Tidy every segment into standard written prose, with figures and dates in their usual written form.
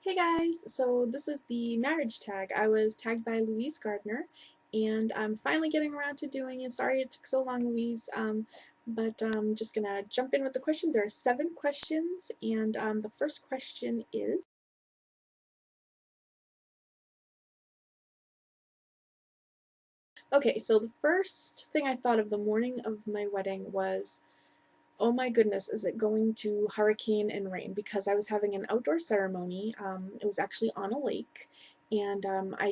Hey guys, so this is the marriage tag. I was tagged by Louise Gardner, and I'm finally getting around to doing it. Sorry it took so long, Louise, but I'm just gonna jump in with the questions. There are 7 questions, and the first question is, okay, so the first thing I thought of the morning of my wedding was, oh my goodness, is it going to hurricane and rain? Because I was having an outdoor ceremony. It was actually on a lake, and I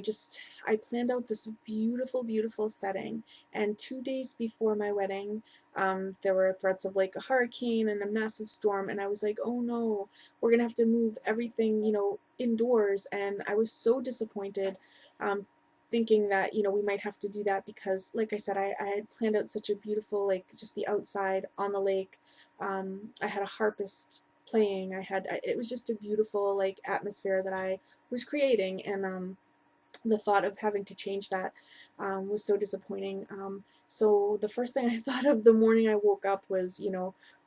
planned out this beautiful, beautiful setting. And 2 days before my wedding, there were threats of like a hurricane and a massive storm, and I was like, oh no, we're gonna have to move everything, indoors. And I was so disappointed. Thinking that we might have to do that because like I said, I had planned out such a beautiful, like, just the outside on the lake. I had a harpist playing. It was just a beautiful, like, atmosphere that I was creating, and the thought of having to change that was so disappointing. So the first thing I thought of the morning I woke up was,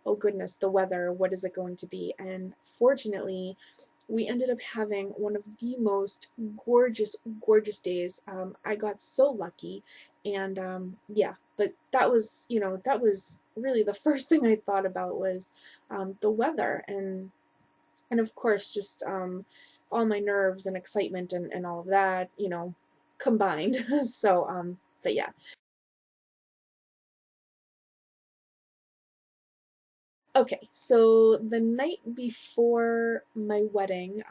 oh goodness, the weather, what is it going to be? And fortunately, we ended up having one of the most gorgeous, gorgeous days. I got so lucky, and yeah, but that was really the first thing I thought about was the weather, and of course, just all my nerves and excitement and all of that, combined. So, but yeah. Okay, so the night before my wedding,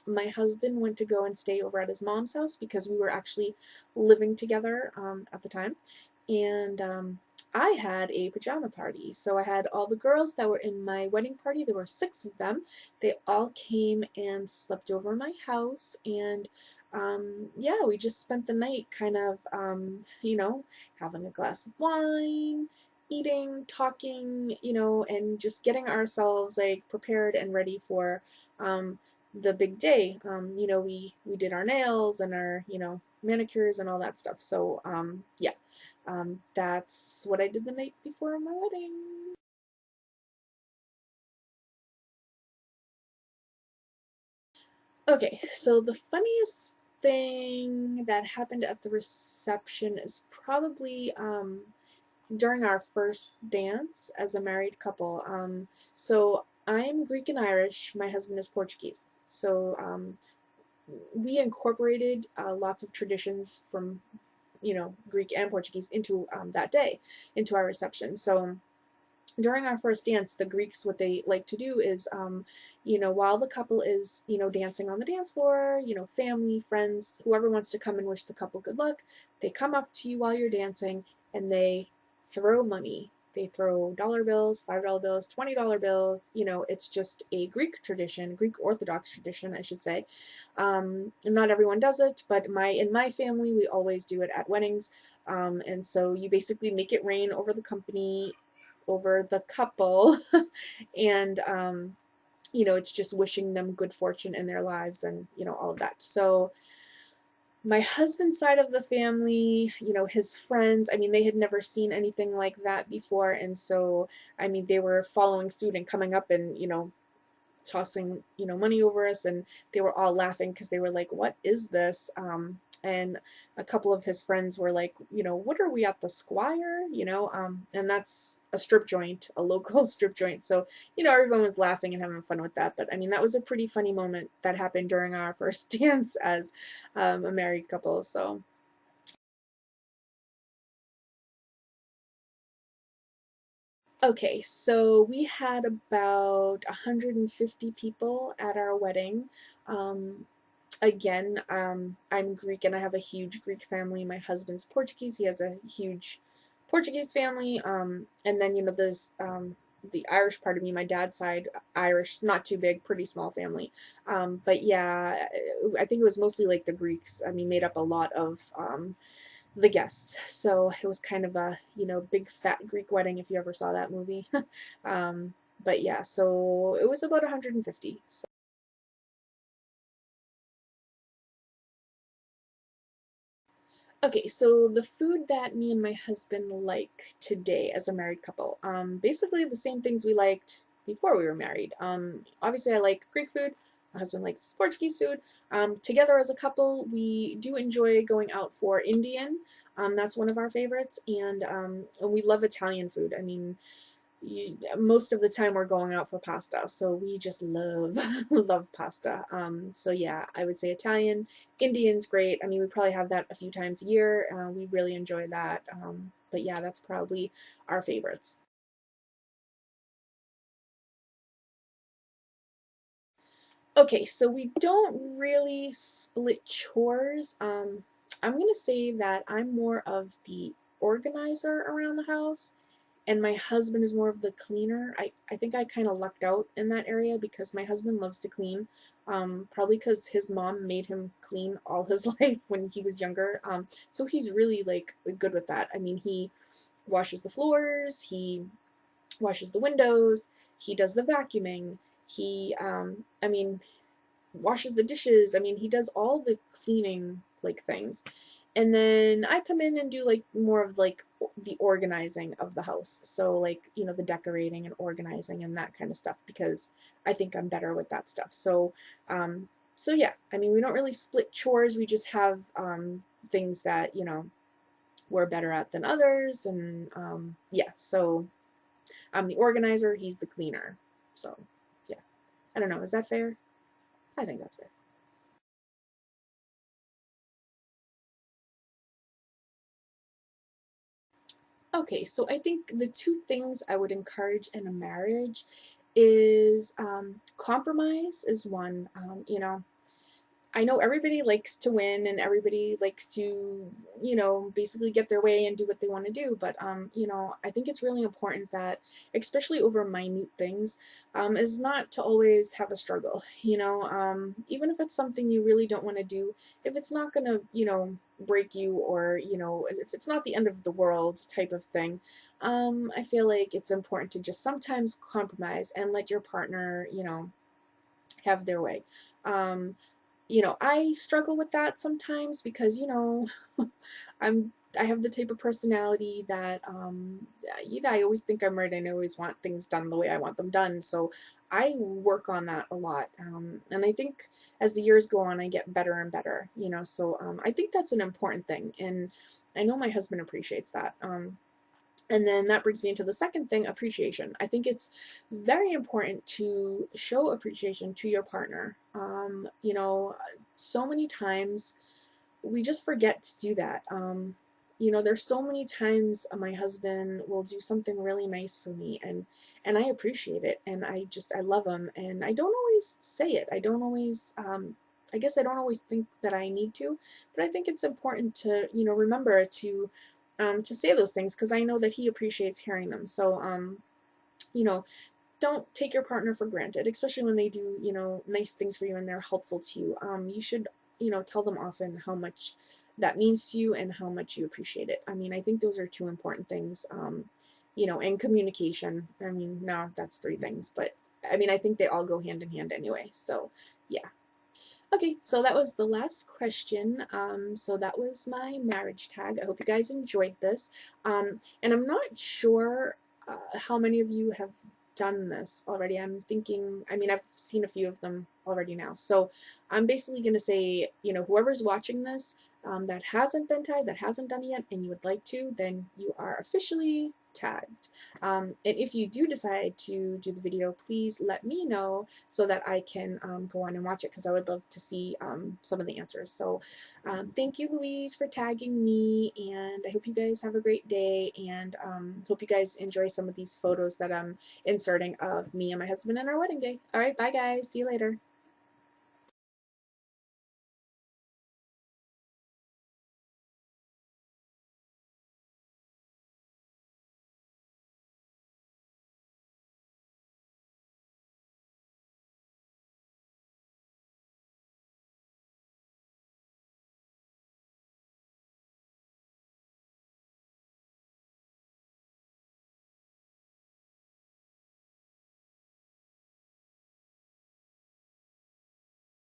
my husband went to go and stay over at his mom's house because we were actually living together at the time. And I had a pajama party. So I had all the girls that were in my wedding party. There were 6 of them. They all came and slept over my house. And yeah, we just spent the night kind of, having a glass of wine, eating, talking, and just getting ourselves like prepared and ready for the big day. We did our nails and our, manicures and all that stuff. So yeah, that's what I did the night before my wedding. Okay, so the funniest thing that happened at the reception is probably during our first dance as a married couple. So I'm Greek and Irish. My husband is Portuguese. So we incorporated lots of traditions from Greek and Portuguese into that day, into our reception. So during our first dance, the Greeks, what they like to do is, while the couple is, dancing on the dance floor, family, friends, whoever wants to come and wish the couple good luck, they come up to you while you're dancing and they throw money. They throw dollar bills, $5 bills, $20 bills. It's just a Greek tradition, Greek Orthodox tradition, I should say. Not everyone does it, but in my family, we always do it at weddings. And so you basically make it rain over the company, over the couple, and it's just wishing them good fortune in their lives, and all of that. So my husband's side of the family, his friends, I mean, they had never seen anything like that before, and so I mean, they were following suit and coming up and tossing money over us, and they were all laughing because they were like, what is this? And a couple of his friends were like, what are we at, the Squire? And that's a strip joint, a local strip joint. So everyone was laughing and having fun with that. But I mean, that was a pretty funny moment that happened during our first dance as a married couple. So okay, so we had about 150 people at our wedding. Um, Again, I'm Greek and I have a huge Greek family. My husband's Portuguese. He has a huge Portuguese family. And then, there's the Irish part of me, my dad's side, Irish, not too big, pretty small family. But yeah, I think it was mostly like the Greeks. I mean, made up a lot of the guests. So it was kind of a, big fat Greek wedding if you ever saw that movie. um, but yeah, so it was about 150. So. Okay, so the food that me and my husband like today as a married couple, basically the same things we liked before we were married. Obviously, I like Greek food. My husband likes Portuguese food. Together as a couple, we do enjoy going out for Indian. That's one of our favorites, and we love Italian food. I mean, most of the time we're going out for pasta, so we just love love pasta. So yeah, I would say Italian. Indian's great. I mean, we probably have that a few times a year. We really enjoy that. But yeah, that's probably our favorites. Okay, so we don't really split chores. I'm gonna say that I'm more of the organizer around the house, and my husband is more of the cleaner. I think I kind of lucked out in that area because my husband loves to clean. Probably because his mom made him clean all his life when he was younger. So he's really like good with that. I mean, he washes the floors, he washes the windows, he does the vacuuming. I mean, washes the dishes. I mean, he does all the cleaning like things. And then I come in and do like more of like the organizing of the house. So like, the decorating and organizing and that kind of stuff because I think I'm better with that stuff. Um so yeah, I mean, we don't really split chores. We just have things that, we're better at than others and yeah, so I'm the organizer, he's the cleaner. So, yeah. I don't know, is that fair? I think that's fair. Okay, so I think the two things I would encourage in a marriage is compromise is one. I know everybody likes to win and everybody likes to, basically get their way and do what they want to do. But, I think it's really important that, especially over minute things, is not to always have a struggle. Even if it's something you really don't want to do, if it's not going to, break you or, if it's not the end of the world type of thing, I feel like it's important to just sometimes compromise and let your partner, have their way. Um, I struggle with that sometimes because, I have the type of personality that, I always think I'm right and I always want things done the way I want them done. So I work on that a lot. And I think as the years go on, I get better and better, so I think that's an important thing. And I know my husband appreciates that. And then that brings me into the second thing, appreciation. I think it's very important to show appreciation to your partner. So many times we just forget to do that. There's so many times my husband will do something really nice for me, and I appreciate it, and I love him, and I don't always say it. I don't always. I guess I don't always think that I need to, but I think it's important to remember to say those things because I know that he appreciates hearing them. So you know, don't take your partner for granted, especially when they do, nice things for you and they're helpful to you. You should, tell them often how much that means to you and how much you appreciate it. I mean, I think those are two important things. And communication. I mean, no, that's three things, but I mean, I think they all go hand in hand anyway. So, yeah. Okay, so that was the last question. So that was my marriage tag. I hope you guys enjoyed this. And I'm not sure how many of you have done this already. I'm thinking, I mean, I've seen a few of them already now. So I'm basically going to say, whoever's watching this that hasn't been tagged, that hasn't done it yet, and you would like to, then you are officially tagged. And if you do decide to do the video, please let me know so that I can go on and watch it because I would love to see some of the answers. So thank you, Louise, for tagging me, and I hope you guys have a great day, and hope you guys enjoy some of these photos that I'm inserting of me and my husband and our wedding day. All right, bye guys. See you later.